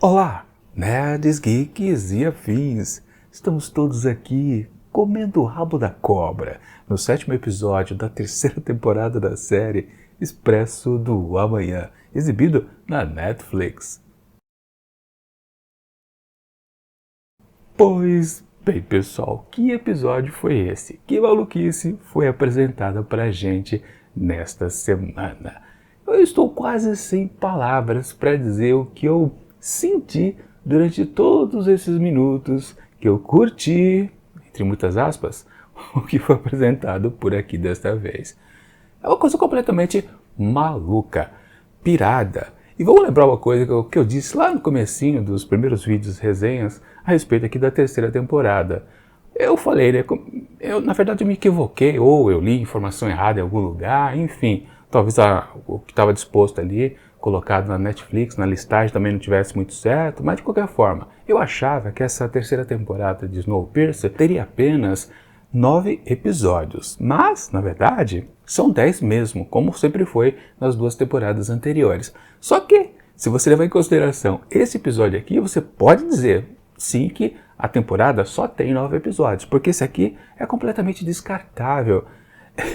Olá, nerds, geeks e afins! Estamos todos aqui comendo o rabo da cobra no 7º episódio da 3ª temporada da série Expresso do Amanhã, exibido na Netflix. Pois bem, pessoal, que episódio foi esse? Que maluquice foi apresentada pra gente nesta semana? Eu estou quase sem palavras para dizer o que eu senti durante todos esses minutos que eu curti, entre muitas aspas, o que foi apresentado por aqui desta vez. É uma coisa completamente maluca, pirada. E vamos lembrar uma coisa que eu disse lá no comecinho dos primeiros vídeos, resenhas, a respeito aqui da 3ª temporada. Eu falei, né, na verdade eu me equivoquei, ou eu li informação errada em algum lugar, enfim, talvez o que estava disposto ali, colocado na Netflix, na listagem também não tivesse muito certo, mas de qualquer forma, eu achava que essa 3ª temporada de Snowpiercer teria apenas 9 episódios, mas, na verdade, são 10 mesmo, como sempre foi nas 2 temporadas anteriores. Só que, se você levar em consideração esse episódio aqui, você pode dizer, sim, que a temporada só tem 9 episódios, porque esse aqui é completamente descartável.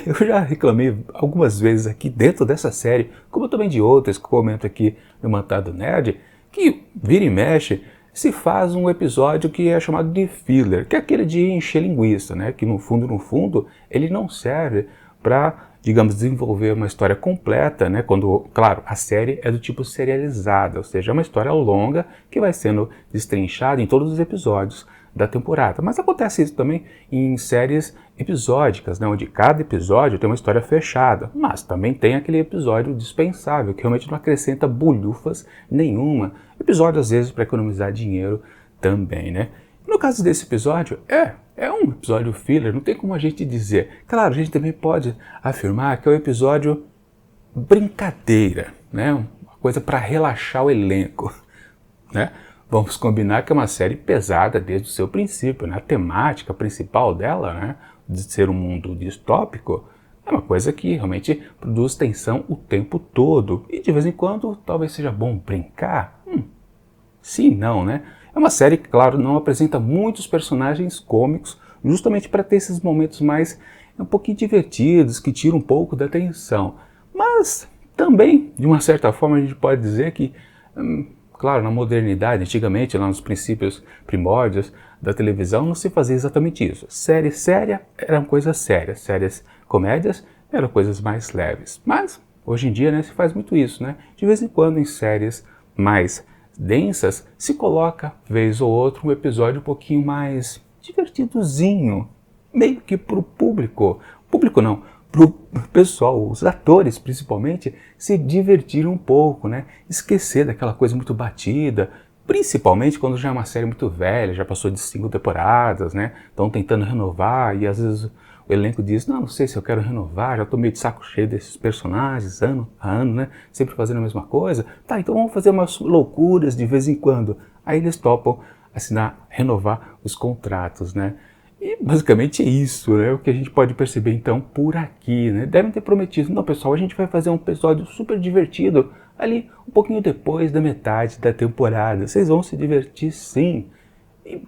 Eu já reclamei algumas vezes aqui dentro dessa série, como também de outras que eu comento aqui no Mantado Nerd, que vira e mexe, se faz um episódio que é chamado de filler, que é aquele de encher linguiça, né? Que no fundo, ele não serve para, digamos, desenvolver uma história completa, né? Quando, claro, a série é do tipo serializada, ou seja, é uma história longa que vai sendo destrinchada em todos os episódios da temporada. Mas acontece isso também em séries episódicas, né, onde cada episódio tem uma história fechada, mas também tem aquele episódio dispensável, que realmente não acrescenta bulhufas nenhuma. Episódio, às vezes, para economizar dinheiro também, né? No caso desse episódio, é um episódio filler, não tem como a gente dizer. Claro, a gente também pode afirmar que é um episódio brincadeira, né? Uma coisa para relaxar o elenco, né? Vamos combinar que é uma série pesada desde o seu princípio, né? A temática principal dela, né, de ser um mundo distópico, é uma coisa que realmente produz tensão o tempo todo. E de vez em quando talvez seja bom brincar. Sim, não, né? É uma série que, claro, não apresenta muitos personagens cômicos, justamente para ter esses momentos mais um pouquinho divertidos, que tiram um pouco da tensão. Mas também, de uma certa forma, a gente pode dizer que claro, na modernidade, antigamente, lá nos princípios primórdios da televisão, não se fazia exatamente isso. Série séria era uma coisa séria, séries comédias eram coisas mais leves. Mas, hoje em dia, né, se faz muito isso, né? De vez em quando, em séries mais densas, se coloca, vez ou outra, um episódio um pouquinho mais divertidozinho, meio que para o público. Público não, para o pessoal, os atores principalmente, se divertirem um pouco, né? Esquecer daquela coisa muito batida, principalmente quando já é uma série muito velha, já passou de 5 temporadas, né? Estão tentando renovar e às vezes o elenco diz, não sei se eu quero renovar, já estou meio de saco cheio desses personagens, ano a ano, né? Sempre fazendo a mesma coisa. Tá, então vamos fazer umas loucuras de vez em quando. Aí eles topam renovar os contratos, né? E basicamente é isso, né? O que a gente pode perceber então por aqui, né? Devem ter prometido, não pessoal, a gente vai fazer um episódio super divertido ali um pouquinho depois da metade da temporada. Vocês vão se divertir sim. E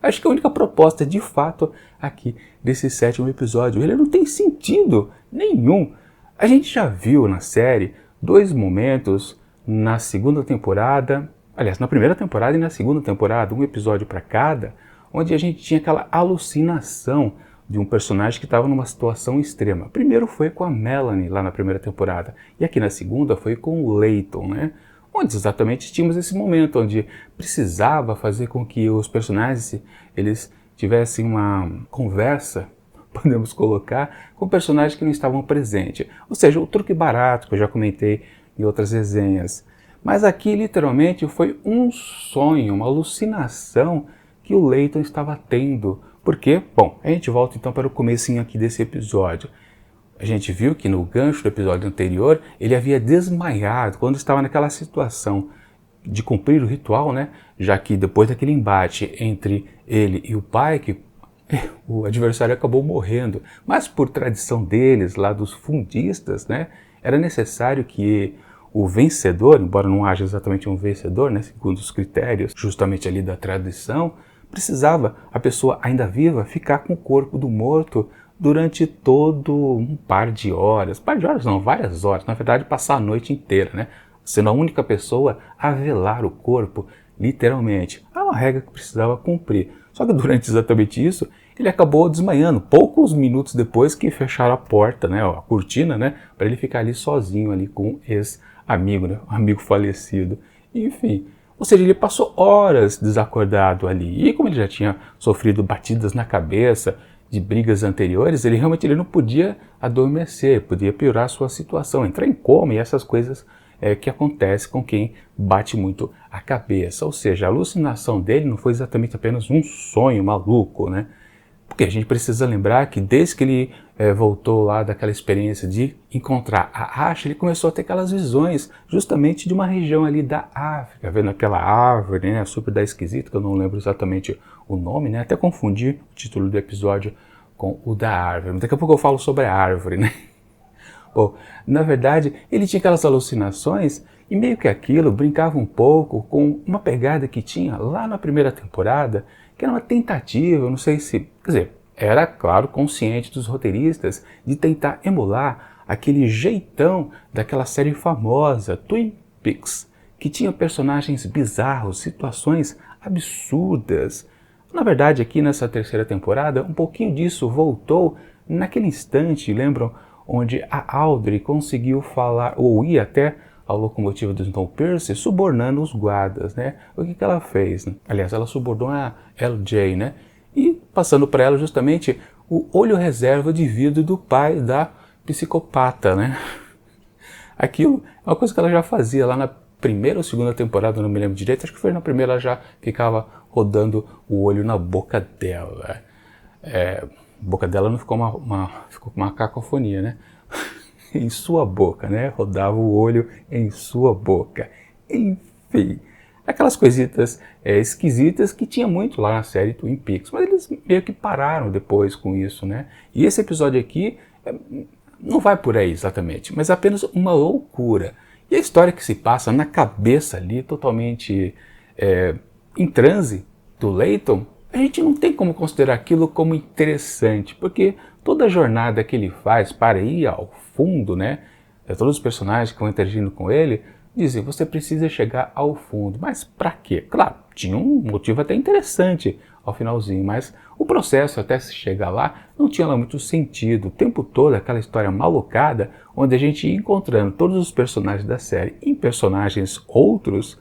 acho que a única proposta de fato aqui desse 7º episódio, ele não tem sentido nenhum. A gente já viu na série 2 momentos na 2ª temporada, aliás, na 1ª temporada e na 2ª temporada, um episódio para cada, onde a gente tinha aquela alucinação de um personagem que estava numa situação extrema. Primeiro foi com a Melanie, lá na 1ª temporada, e aqui na 2ª foi com o Layton, né? Onde exatamente tínhamos esse momento, onde precisava fazer com que os personagens eles tivessem uma conversa, podemos colocar, com personagens que não estavam presentes. Ou seja, o truque barato, que eu já comentei em outras resenhas. Mas aqui, literalmente, foi um sonho, uma alucinação que o Layton estava tendo. Por quê? Bom, a gente volta então para o comecinho aqui desse episódio. A gente viu que no gancho do episódio anterior, ele havia desmaiado quando estava naquela situação de cumprir o ritual, né? Já que depois daquele embate entre ele e o pai, que o adversário acabou morrendo. Mas por tradição deles, lá dos fundistas, né? Era necessário que o vencedor, embora não haja exatamente um vencedor, né, segundo os critérios justamente ali da tradição, precisava a pessoa ainda viva ficar com o corpo do morto durante todo um par de horas não, várias horas, na verdade passar a noite inteira, né, sendo a única pessoa a velar o corpo, literalmente. É uma regra que precisava cumprir. Só que durante exatamente isso, ele acabou desmaiando, poucos minutos depois que fecharam a porta, né, a cortina, né, para ele ficar ali sozinho ali com esse amigo, né, um amigo falecido. Enfim, ou seja, ele passou horas desacordado ali. E como ele já tinha sofrido batidas na cabeça de brigas anteriores, ele realmente não podia adormecer, podia piorar a sua situação, entrar em coma e essas coisas que acontece com quem bate muito a cabeça. Ou seja, a alucinação dele não foi exatamente apenas um sonho maluco, né? Porque a gente precisa lembrar que desde que ele voltou lá daquela experiência de encontrar a Asha, ele começou a ter aquelas visões justamente de uma região ali da África, vendo aquela árvore, né, super da esquisita, que eu não lembro exatamente o nome, né, até confundi o título do episódio com o da árvore. Daqui a pouco eu falo sobre a árvore, né? Bom, na verdade, ele tinha aquelas alucinações e meio que aquilo brincava um pouco com uma pegada que tinha lá na primeira temporada, que era uma tentativa, não sei se... Quer dizer, era, claro, consciente dos roteiristas de tentar emular aquele jeitão daquela série famosa, Twin Peaks, que tinha personagens bizarros, situações absurdas. Na verdade, aqui nessa terceira temporada, um pouquinho disso voltou naquele instante, lembram? Onde a Audrey conseguiu falar, ou ir até a locomotiva do Snowpiercer, subornando os guardas, né? O que ela fez? Né? Aliás, ela subornou a LJ, né? E passando para ela justamente o olho reserva de vidro do pai da psicopata, né? Aquilo é uma coisa que ela já fazia lá na primeira ou segunda temporada, não me lembro direito, acho que foi na primeira, ela já ficava rodando o olho na boca dela. A boca dela não ficou ficou com uma cacofonia, né? Em sua boca, né? Rodava o olho em sua boca. Enfim, aquelas coisitas esquisitas que tinha muito lá na série Twin Peaks, mas eles meio que pararam depois com isso, né? E esse episódio aqui não vai por aí exatamente, mas é apenas uma loucura. E a história que se passa na cabeça ali, totalmente em transe do Layton, a gente não tem como considerar aquilo como interessante, porque toda a jornada que ele faz para ir ao fundo, né? Todos os personagens que vão interagindo com ele dizem, você precisa chegar ao fundo. Mas para quê? Claro, tinha um motivo até interessante ao finalzinho, mas o processo até se chegar lá não tinha lá muito sentido. O tempo todo aquela história malucada, onde a gente ia encontrando todos os personagens da série em personagens outros,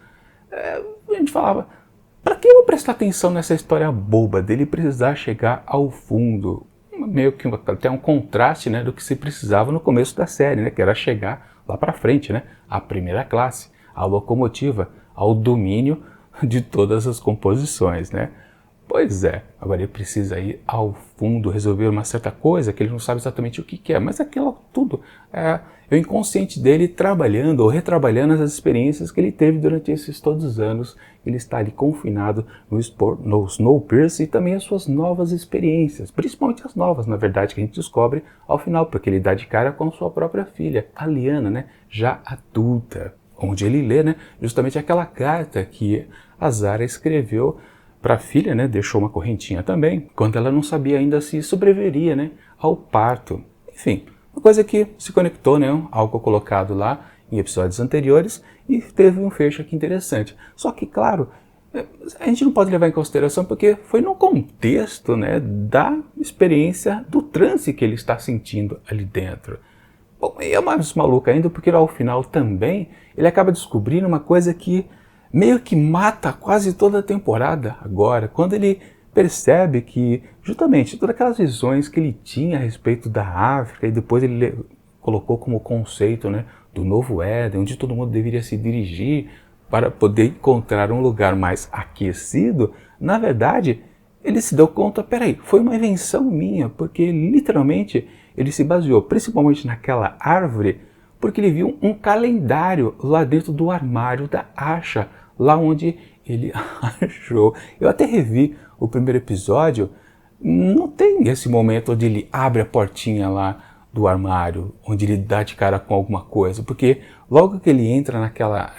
a gente falava, para que eu vou prestar atenção nessa história boba dele precisar chegar ao fundo? Meio que até um contraste, né, do que se precisava no começo da série, né, que era chegar lá para frente, né, à primeira classe, à locomotiva, ao domínio de todas as composições, né. Pois é, agora ele precisa ir ao fundo, resolver uma certa coisa que ele não sabe exatamente o que é, mas aquilo tudo é o inconsciente dele trabalhando ou retrabalhando as experiências que ele teve durante esses todos os anos. Ele está ali confinado no Snowpiercer e também as suas novas experiências, principalmente as novas, na verdade, que a gente descobre ao final, porque ele dá de cara com sua própria filha, a Lyanna, né, já adulta, onde ele lê, né, justamente aquela carta que a Zara escreveu para a filha, né, deixou uma correntinha também, quando ela não sabia ainda se sobreviveria, né, ao parto. Enfim, uma coisa que se conectou, né, algo colocado lá em episódios anteriores e teve um fecho aqui interessante. Só que, claro, a gente não pode levar em consideração porque foi no contexto, né, da experiência do transe que ele está sentindo ali dentro. Bom, e é mais maluco ainda porque ao final também ele acaba descobrindo uma coisa que meio que mata quase toda a temporada agora, quando ele percebe que justamente todas aquelas visões que ele tinha a respeito da África e depois ele colocou como conceito, né, do novo Éden, onde todo mundo deveria se dirigir para poder encontrar um lugar mais aquecido, na verdade ele se deu conta, peraí, foi uma invenção minha, porque literalmente ele se baseou principalmente naquela árvore, porque ele viu um calendário lá dentro do armário da Asha, lá onde ele achou. Eu até revi o primeiro episódio, não tem esse momento onde ele abre a portinha lá do armário, onde ele dá de cara com alguma coisa, porque logo que ele entra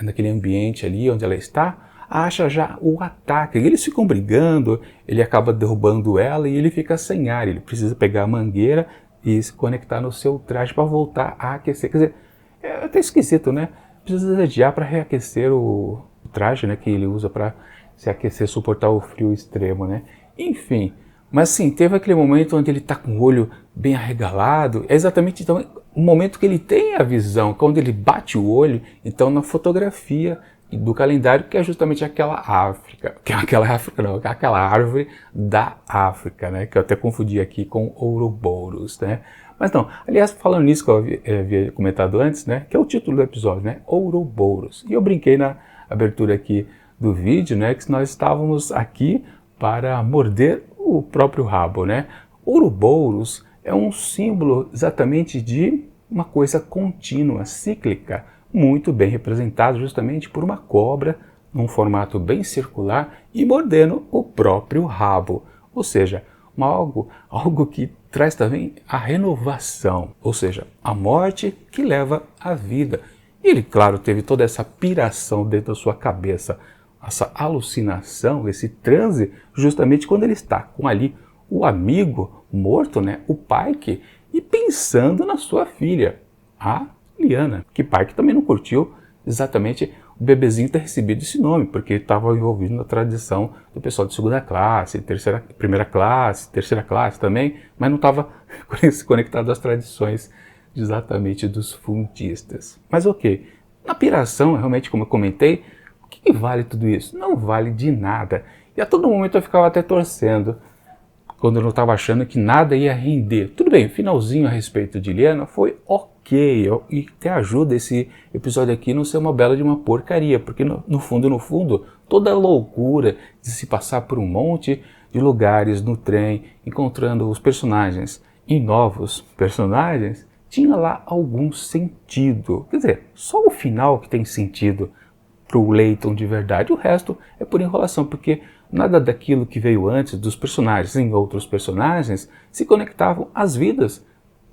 naquele ambiente ali onde ela está, acha já o ataque. Eles ficam brigando, ele acaba derrubando ela e ele fica sem ar. Ele precisa pegar a mangueira e se conectar no seu traje para voltar a aquecer. Quer dizer, é até esquisito, né? Precisa de ar para reaquecer o traje, né, que ele usa para se aquecer, suportar o frio extremo, né? Enfim, mas sim, teve aquele momento onde ele está com o olho bem arregalado. É exatamente então o momento que ele tem a visão, quando ele bate o olho, então na fotografia do calendário, que é justamente aquela África, aquela árvore da África, né? Que eu até confundi aqui com Ouroboros, né? Mas não, aliás, falando nisso que eu havia comentado antes, né? Que é o título do episódio, né? Ouroboros. E eu brinquei na abertura aqui do vídeo, né? Que nós estávamos aqui para morder o próprio rabo, né? Ouroboros é um símbolo exatamente de uma coisa contínua, cíclica, muito bem representado justamente por uma cobra num formato bem circular e mordendo o próprio rabo. Ou seja, algo que traz também a renovação, ou seja, a morte que leva à vida. E ele, claro, teve toda essa piração dentro da sua cabeça, essa alucinação, esse transe, justamente quando ele está com ali o amigo morto, né, o Pike, e pensando na sua filha, a Lyanna, que Pike também não curtiu exatamente o bebezinho ter recebido esse nome, porque estava envolvido na tradição do pessoal de segunda classe, primeira classe, terceira classe também, mas não estava conectado às tradições exatamente dos fundistas. Mas ok, na piração, realmente, como eu comentei, o que vale tudo isso? Não vale de nada. E a todo momento eu ficava até torcendo, quando eu não estava achando que nada ia render. Tudo bem, o finalzinho a respeito de Lyanna foi ok, e até ajuda esse episódio aqui não ser uma bela de uma porcaria, porque no fundo, toda a loucura de se passar por um monte de lugares no trem, encontrando os personagens e novos personagens, tinha lá algum sentido. Quer dizer, só o final que tem sentido para o Layton de verdade, o resto é por enrolação, porque nada daquilo que veio antes dos personagens em outros personagens se conectavam às vidas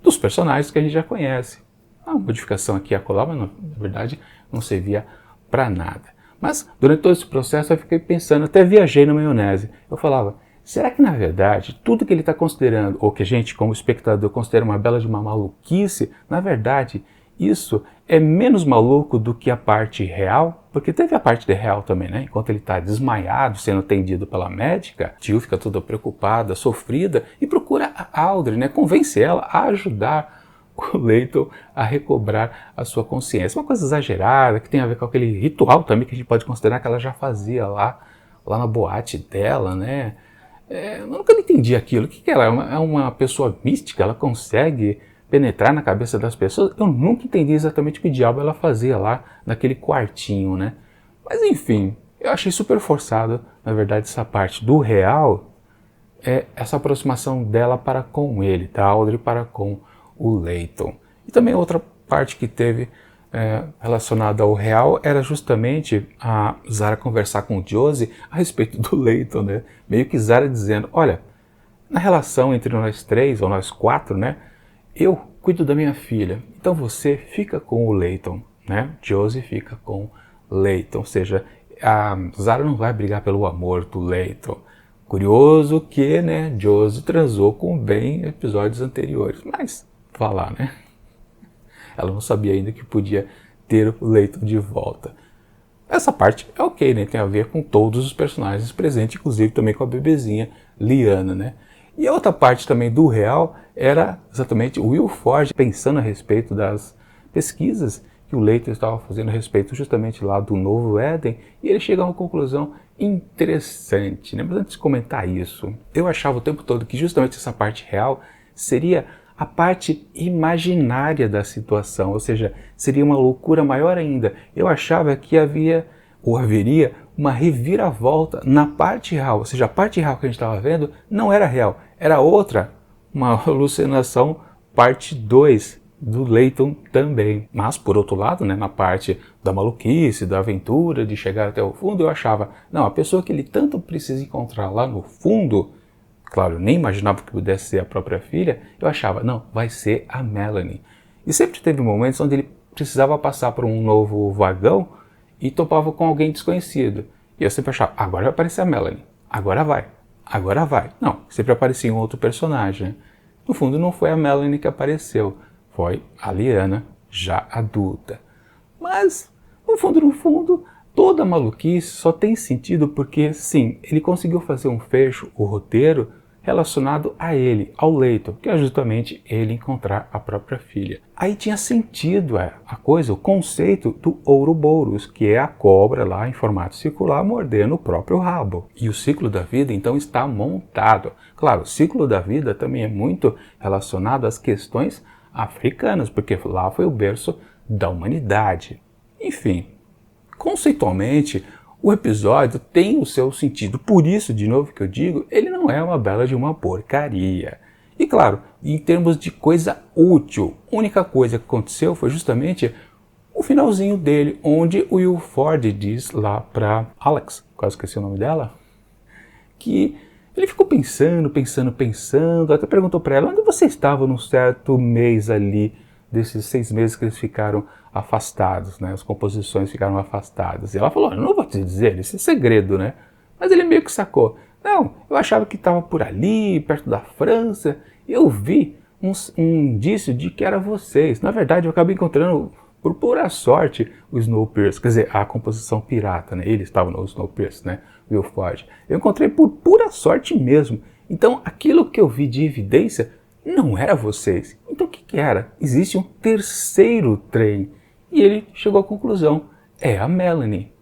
dos personagens que a gente já conhece. Uma modificação aqui e acolá, mas na verdade não servia para nada. Mas durante todo esse processo eu fiquei pensando, até viajei na maionese. Eu falava, será que na verdade tudo que ele está considerando, ou que a gente como espectador considera uma bela de uma maluquice, na verdade isso é menos maluco do que a parte real? Porque teve a parte real também, né? Enquanto ele está desmaiado, sendo atendido pela médica, Jill fica toda preocupada, sofrida, e procura a Audrey, né? Convence ela a ajudar o Layton a recobrar a sua consciência. Uma coisa exagerada, que tem a ver com aquele ritual também, que a gente pode considerar que ela já fazia lá na boate dela, né? Eu nunca entendi aquilo. O que ela é? É uma pessoa mística? Ela consegue penetrar na cabeça das pessoas? Eu nunca entendi exatamente o que diabo ela fazia lá naquele quartinho, né? Mas enfim, eu achei super forçado, na verdade, essa parte do real, essa aproximação dela para com ele, da Audrey para com o Layton. E também outra parte que teve relacionada ao real era justamente a Zara conversar com o Josie a respeito do Layton, né? Meio que Zara dizendo, olha, na relação entre nós três, ou nós quatro, né? Eu cuido da minha filha, então você fica com o Layton, né? Josie fica com Layton, ou seja, a Zara não vai brigar pelo amor do Layton. Curioso que, né, Josie transou com o Ben em episódios anteriores, mas vá lá, né? Ela não sabia ainda que podia ter o Layton de volta. Essa parte é ok, né? Tem a ver com todos os personagens presentes, inclusive também com a bebezinha Lyanna, né? E a outra parte também do real era exatamente o Will Forge pensando a respeito das pesquisas que o Layton estava fazendo a respeito justamente lá do Novo Éden, e ele chega a uma conclusão interessante, né? Mas antes de comentar isso, eu achava o tempo todo que justamente essa parte real seria a parte imaginária da situação, ou seja, seria uma loucura maior ainda. Eu achava que haveria uma reviravolta na parte real, ou seja, a parte real que a gente estava vendo não era real, era outra, uma alucinação parte 2 do Layton também. Mas, por outro lado, né, na parte da maluquice, da aventura, de chegar até o fundo, eu achava, não, a pessoa que ele tanto precisa encontrar lá no fundo, claro, nem imaginava que pudesse ser a própria filha, eu achava, não, vai ser a Melanie. E sempre teve momentos onde ele precisava passar por um novo vagão e topava com alguém desconhecido. E eu sempre achava, agora vai aparecer a Melanie, agora vai, agora vai. Não, sempre aparecia um outro personagem. No fundo, não foi a Melanie que apareceu, foi a Lyanna, já adulta. Mas, no fundo, toda a maluquice só tem sentido porque, sim, ele conseguiu fazer um fecho, o roteiro, relacionado a ele, ao Leighton, que é justamente ele encontrar a própria filha. Aí tinha sentido a coisa, o conceito do Ouroboros, que é a cobra lá em formato circular mordendo o próprio rabo. E o ciclo da vida então está montado. Claro, o ciclo da vida também é muito relacionado às questões africanas, porque lá foi o berço da humanidade. Enfim, conceitualmente, o episódio tem o seu sentido, por isso, de novo que eu digo, ele não é uma bela de uma porcaria. E claro, em termos de coisa útil, a única coisa que aconteceu foi justamente o finalzinho dele, onde o Will Ford diz lá para Alex, quase esqueci o nome dela, que ele ficou pensando, até perguntou para ela, onde você estava num certo mês ali, desses 6 meses que eles ficaram afastados, né? As composições ficaram afastadas. E ela falou, não vou te dizer, esse é segredo, né? Mas ele meio que sacou. Não, eu achava que estava por ali, perto da França, e eu vi um indício de que era vocês. Na verdade, eu acabei encontrando, por pura sorte, o Snowpiercer, quer dizer, a composição pirata, né? Ele estava no Snowpiercer, né? Will Ford. Eu encontrei por pura sorte mesmo. Então, aquilo que eu vi de evidência não era vocês. Então o que era? Existe um terceiro trem. E ele chegou à conclusão, é a Melanie.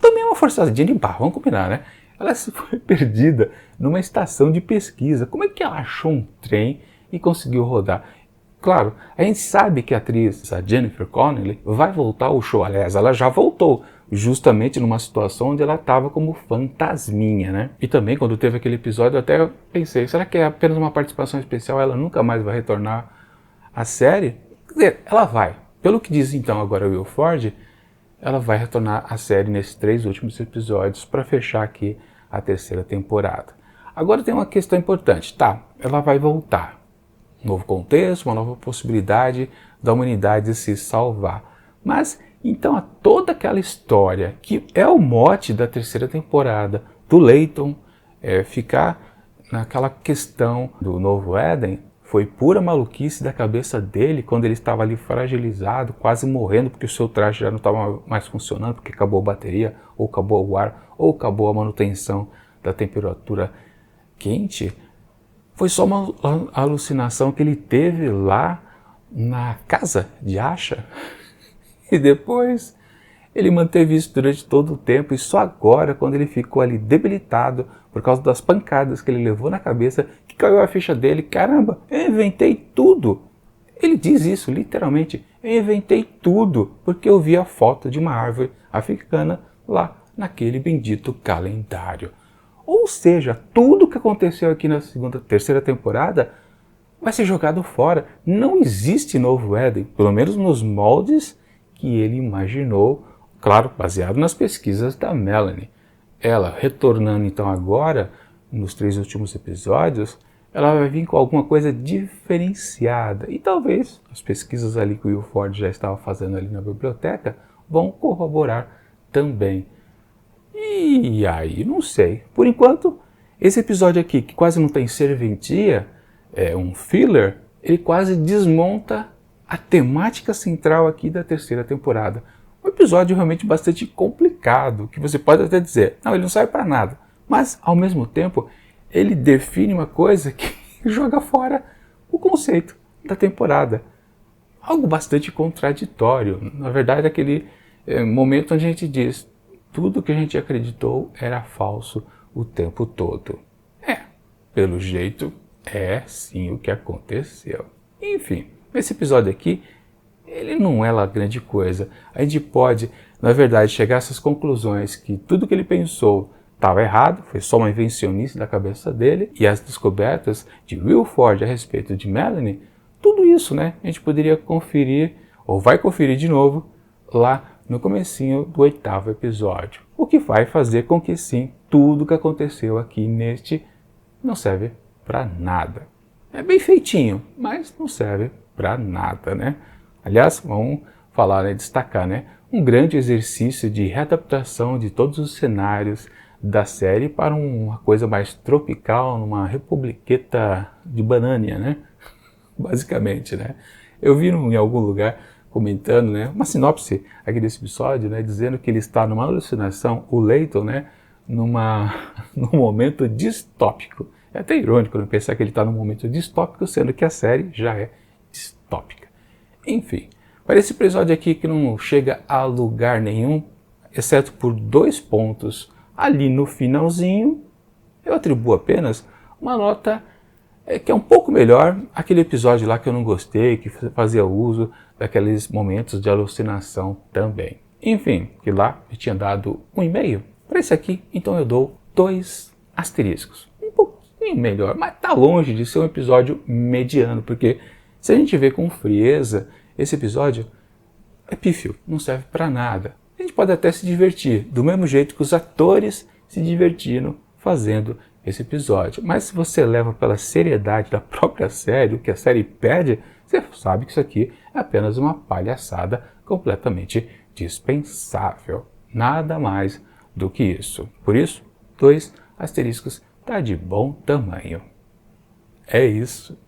Também é uma forçadinha de barra, vamos combinar, né? Ela se foi perdida numa estação de pesquisa. Como é que ela achou um trem e conseguiu rodar? Claro, a gente sabe que a atriz, a Jennifer Connelly, vai voltar ao show. Aliás, ela já voltou, justamente numa situação onde ela estava como fantasminha, né? E também, quando teve aquele episódio, eu até pensei, será que é apenas uma participação especial? Ela nunca mais vai retornar à série? Quer dizer, ela vai. Pelo que diz então agora o Will Ford, ela vai retornar à série nesses 3 últimos episódios para fechar aqui a 3ª temporada. Agora tem uma questão importante. Tá, ela vai voltar. Novo contexto, uma nova possibilidade da humanidade se salvar. Mas, então, toda aquela história que é o mote da 3ª temporada, do Leighton ficar naquela questão do Novo Éden, foi pura maluquice da cabeça dele quando ele estava ali fragilizado, quase morrendo, porque o seu traje já não estava mais funcionando, porque acabou a bateria, ou acabou o ar, ou acabou a manutenção da temperatura quente. Foi só uma alucinação que ele teve lá na casa de Asha. E depois ele manteve isso durante todo o tempo. E só agora, quando ele ficou ali debilitado por causa das pancadas que ele levou na cabeça, que caiu a ficha dele. Caramba, eu inventei tudo. Ele diz isso literalmente. Eu inventei tudo porque eu vi a foto de uma árvore africana lá naquele bendito calendário. Ou seja, tudo que aconteceu aqui na 3ª temporada vai ser jogado fora. Não existe Novo Éden, pelo menos nos moldes que ele imaginou, claro, baseado nas pesquisas da Melanie. Ela, retornando então agora, nos 3 últimos episódios, ela vai vir com alguma coisa diferenciada. E talvez as pesquisas ali que o Will Ford já estava fazendo ali na biblioteca vão corroborar também. E aí, não sei. Por enquanto, esse episódio aqui, que quase não tem serventia, é um filler, ele quase desmonta a temática central aqui da 3ª temporada. Um episódio realmente bastante complicado, que você pode até dizer, não, ele não serve para nada. Mas, ao mesmo tempo, ele define uma coisa que joga fora o conceito da temporada. Algo bastante contraditório. Na verdade, aquele momento onde a gente diz, tudo que a gente acreditou era falso o tempo todo. Pelo jeito, é sim o que aconteceu. Enfim, esse episódio aqui, ele não é lá grande coisa. A gente pode, na verdade, chegar a essas conclusões que tudo que ele pensou estava errado, foi só uma invencionice da cabeça dele, e as descobertas de Will Ford a respeito de Melanie, tudo isso, né, a gente poderia conferir, ou vai conferir de novo, lá no comecinho do 8º episódio. O que vai fazer com que sim, tudo que aconteceu aqui neste não serve para nada. É bem feitinho, mas não serve para nada, né? Aliás, vamos falar, né, destacar, né, um grande exercício de readaptação de todos os cenários da série para uma coisa mais tropical, numa republiqueta de banânia, né? Basicamente, né? Eu vi em algum lugar comentando, né, uma sinopse aqui desse episódio, né, dizendo que ele está numa alucinação, o Leighton, né, num momento distópico. É até irônico, né, pensar que ele está num momento distópico, sendo que a série já é distópica. Enfim, para esse episódio aqui que não chega a lugar nenhum, exceto por 2 pontos ali no finalzinho, eu atribuo apenas uma nota que é um pouco melhor aquele episódio lá que eu não gostei, que fazia uso daqueles momentos de alucinação também. Enfim, que lá eu tinha dado 1,5. Para esse aqui, então eu dou 2 asteriscos. Um pouquinho melhor, mas tá longe de ser um episódio mediano, porque se a gente vê com frieza, esse episódio é pífio, não serve para nada. A gente pode até se divertir, do mesmo jeito que os atores se divertiram fazendo esse episódio. Mas se você leva pela seriedade da própria série, o que a série pede, você sabe que isso aqui é apenas uma palhaçada completamente dispensável. Nada mais do que isso. Por isso, 2 asteriscos tá de bom tamanho. É isso.